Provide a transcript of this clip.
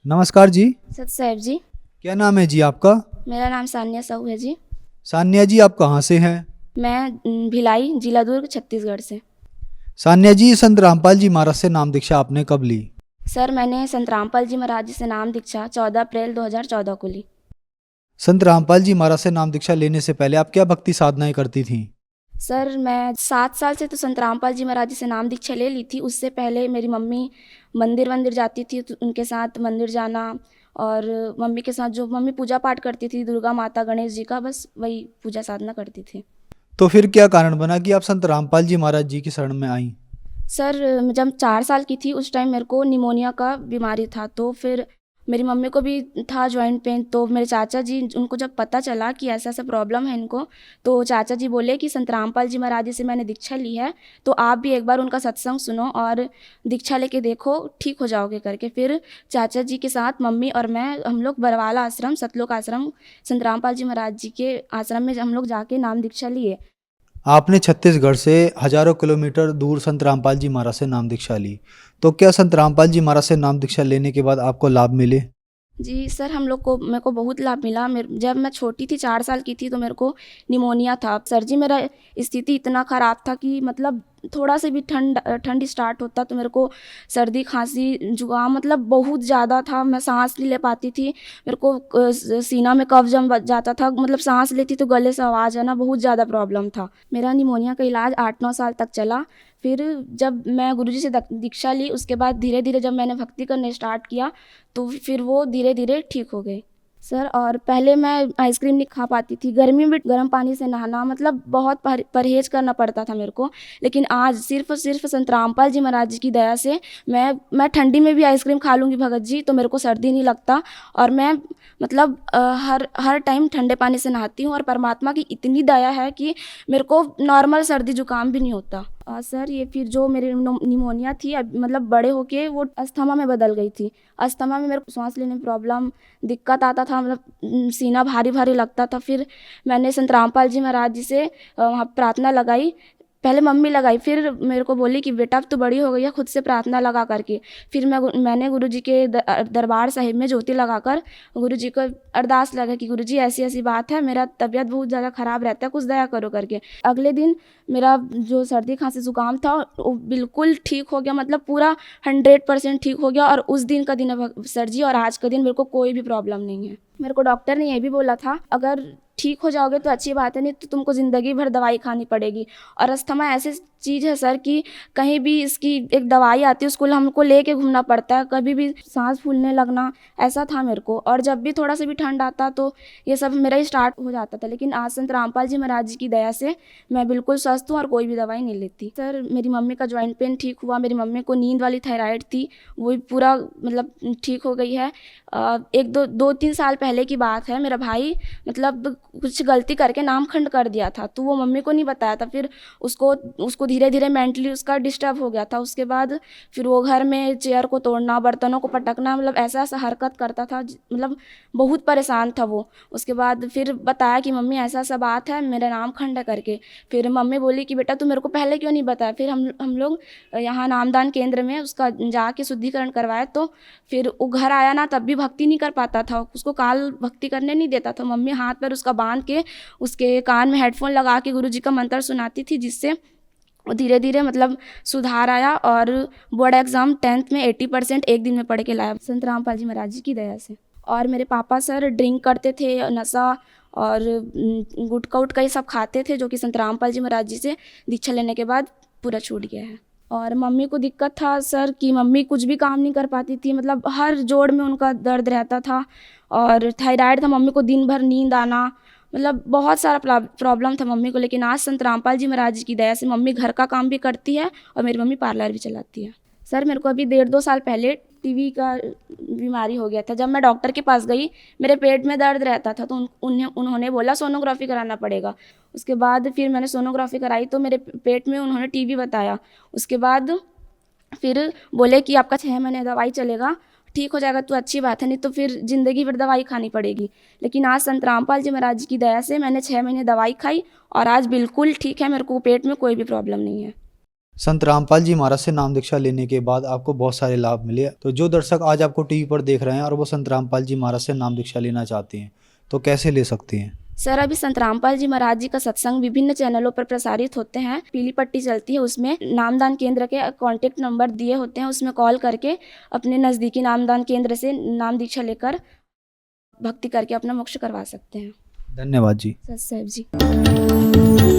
नमस्कार जी। सत साहेब जी। क्या नाम है जी आपका? मेरा नाम सान्या साहू है जी। सान्या जी, आप कहाँ से हैं? मैं भिलाई, जिला दुर्ग, छत्तीसगढ़ से। सान्या जी, संत रामपाल जी महाराज से नाम दीक्षा आपने कब ली? सर, मैंने संत रामपाल जी महाराज जी से नाम दीक्षा 14 अप्रैल 2014 को ली। संत रामपाल जी महाराज से नाम दीक्षा लेने से पहले आप क्या भक्ति साधनाएं करती थीं? सर, मैं 7 साल से तो संत रामपाल जी महाराज जी से नाम दीक्षा ले ली थी। उससे पहले मेरी मम्मी मंदिर वंदिर जाती थी, तो उनके साथ मंदिर जाना, और मम्मी के साथ जो मम्मी पूजा पाठ करती थी दुर्गा माता गणेश जी का, बस वही पूजा साधना करती थी। तो फिर क्या कारण बना कि आप संत रामपाल जी महाराज जी की शरण में आईं? सर, जब 4 साल की थी उस टाइम मेरे को निमोनिया का बीमारी था, तो फिर मेरी मम्मी को भी था जॉइंट पेन। तो मेरे चाचा जी, उनको जब पता चला कि ऐसा ऐसा प्रॉब्लम है इनको, तो चाचा जी बोले कि संत रामपाल जी महाराज जी से मैंने दीक्षा ली है, तो आप भी एक बार उनका सत्संग सुनो और दीक्षा लेके देखो, ठीक हो जाओगे करके। फिर चाचा जी के साथ मम्मी और मैं, हम लोग बरवाला आश्रम, सतलोक आश्रम, संत रामपाल जी महाराज जी के आश्रम में हम लोग जाके नाम दीक्षा लिए। आपने छत्तीसगढ़ से हजारों किलोमीटर दूर संत रामपाल जी महाराज से नाम दीक्षा ली। तो क्या संत रामपाल जी महाराज से नाम दीक्षा लेने के बाद आपको लाभ मिले? जी सर, हम लोग को मेरे को बहुत लाभ मिला। मेरे जब मैं छोटी थी, 4 साल की थी, तो मेरे को निमोनिया था। सर जी, मेरा स्थिति इतना ख़राब था कि मतलब थोड़ा से भी ठंड स्टार्ट होता तो मेरे को सर्दी खांसी जुकाम मतलब बहुत ज़्यादा था। मैं सांस नहीं ले पाती थी। मेरे को सीना में कफ जम जाता था, मतलब सांस लेती तो गले से आवाज़ आना, बहुत ज़्यादा प्रॉब्लम था। मेरा निमोनिया का इलाज 8-9 साल तक चला। फिर जब मैं गुरुजी से दीक्षा ली, उसके बाद धीरे धीरे जब मैंने भक्ति करने स्टार्ट किया, तो फिर वो धीरे धीरे ठीक हो गई। सर, और पहले मैं आइसक्रीम नहीं खा पाती थी, गर्मी में गर्म पानी से नहाना, मतलब बहुत परहेज करना पड़ता था मेरे को। लेकिन आज सिर्फ और सिर्फ संत रामपाल जी महाराज जी की दया से मैं ठंडी में भी आइसक्रीम खा लूँगी भगत जी, तो मेरे को सर्दी नहीं लगता। और मैं मतलब हर हर टाइम ठंडे पानी से नहाती हूँ, और परमात्मा की इतनी दया है कि मेरे को नॉर्मल सर्दी जुकाम भी नहीं होता। सर, ये फिर जो मेरी निमोनिया थी, मतलब बड़े होके वो अस्थमा में बदल गई थी। अस्थमा में मेरे को सांस लेने में प्रॉब्लम, दिक्कत आता था, मतलब सीना भारी भारी लगता था। फिर मैंने संत रामपाल जी महाराज जी से वहाँ प्रार्थना लगाई। पहले मम्मी लगाई, फिर मेरे को बोली कि बेटा अब तो बड़ी हो गई है, खुद से प्रार्थना लगा करके। फिर मैंने गुरुजी के दरबार साहिब में ज्योति लगाकर गुरुजी को अरदास लगा कि गुरुजी ऐसी ऐसी बात है, मेरा तबीयत बहुत ज़्यादा ख़राब रहता है, कुछ दया करो करके। अगले दिन मेरा जो सर्दी खांसी ज़ुकाम था वो बिल्कुल ठीक हो गया, मतलब पूरा 100% ठीक हो गया। और उस दिन का दिन है सर जी, और आज का दिन मेरे को कोई भी प्रॉब्लम नहीं है। मेरे को डॉक्टर ने ये भी बोला था, अगर ठीक हो जाओगे तो अच्छी बात है, नहीं तो तुमको ज़िंदगी भर दवाई खानी पड़ेगी। और अस्थमा ऐसी चीज़ है सर कि कहीं भी इसकी एक दवाई आती है, उसको हमको लेके घूमना पड़ता है, कभी भी सांस फूलने लगना, ऐसा था मेरे को। और जब भी थोड़ा सा भी ठंड आता तो ये सब मेरा ही स्टार्ट हो जाता था। लेकिन आज संत रामपाल जी महाराज जी की दया से मैं बिल्कुल स्वस्थ हूँ और कोई भी दवाई नहीं लेती। सर, मेरी मम्मी का जॉइंट पेन ठीक हुआ, मेरी मम्मी को नींद वाली थायराइड थी, वो भी पूरा मतलब ठीक हो गई है। एक दो तीन साल पहले की बात है, मेरा भाई मतलब कुछ गलती करके नामखंड कर दिया था, तो वो मम्मी को नहीं बताया था। फिर उसको धीरे धीरे मेंटली उसका डिस्टर्ब हो गया था। उसके बाद फिर वो घर में चेयर को तोड़ना, बर्तनों को पटकना, मतलब ऐसा ऐसा हरकत करता था, मतलब बहुत परेशान था वो। उसके बाद फिर बताया कि मम्मी ऐसा ऐसा बात है, मेरा नामखंड है करके। फिर मम्मी बोली कि बेटा तू मेरे को पहले क्यों नहीं बताया। फिर हम लोग यहाँ नामदान केंद्र में उसका जाके शुद्धिकरण करवाया, तो फिर वो घर आया ना, तब भी भक्ति नहीं कर पाता था, उसको काल भक्ति करने नहीं देता था। मम्मी हाथ पर उसका बांध के उसके कान में हेडफोन लगा के गुरुजी का मंत्र सुनाती थी, जिससे वो धीरे धीरे मतलब सुधार आया। और बोर्ड एग्ज़ाम 10th में 80% एक दिन में पढ़ के लाया, संत रामपाल जी महाराज जी की दया से। और मेरे पापा सर ड्रिंक करते थे, नशा और गुटखा उटका ये सब खाते थे, जो कि संत रामपाल जी महाराज जी से दीक्षा लेने के बाद पूरा छूट गया है। और मम्मी को दिक्कत था सर कि मम्मी कुछ भी काम नहीं कर पाती थी, मतलब हर जोड़ में उनका दर्द रहता था। और थायराइड था, मम्मी को दिन भर नींद आना, मतलब बहुत सारा प्रॉब्लम था मम्मी को। लेकिन आज संत रामपाल जी महाराज जी की दया से मम्मी घर का काम भी करती है और मेरी मम्मी पार्लर भी चलाती है। सर, मेरे को अभी 1.5-2 साल पहले टीबी का बीमारी हो गया था। जब मैं डॉक्टर के पास गई, मेरे पेट में दर्द रहता था, तो उन्होंने बोला सोनोग्राफी कराना पड़ेगा। उसके बाद फिर मैंने सोनोग्राफी कराई, तो मेरे पेट में उन्होंने टीबी बताया। उसके बाद फिर बोले कि आपका 6 महीने दवाई चलेगा, ठीक हो जाएगा तो अच्छी बात है, नहीं तो फिर ज़िंदगी भर दवाई खानी पड़ेगी। लेकिन आज संत रामपाल जी महाराज जी की दया से मैंने 6 महीने दवाई खाई और आज बिल्कुल ठीक है, मेरे को पेट में कोई भी प्रॉब्लम नहीं है। संत रामपाल जी महाराज से नाम दीक्षा लेने के बाद आपको बहुत सारे लाभ मिले। तो जो दर्शक आज आपको टीवी पर देख रहे हैं और वो संत रामपाल जी महाराज से नाम दीक्षा लेना चाहते हैं तो कैसे ले सकते हैं? सर अभी संत रामपाल जी महाराज जी का सत्संग विभिन्न चैनलों पर प्रसारित होते हैं। पीली पट्टी चलती है, उसमें नामदान केंद्र के कांटेक्ट नंबर दिए होते हैं, उसमें कॉल करके अपने नज़दीकी नामदान केंद्र से नाम दीक्षा लेकर भक्ति करके अपना मोक्ष करवा सकते हैं। धन्यवाद जी। सत साहिब जी।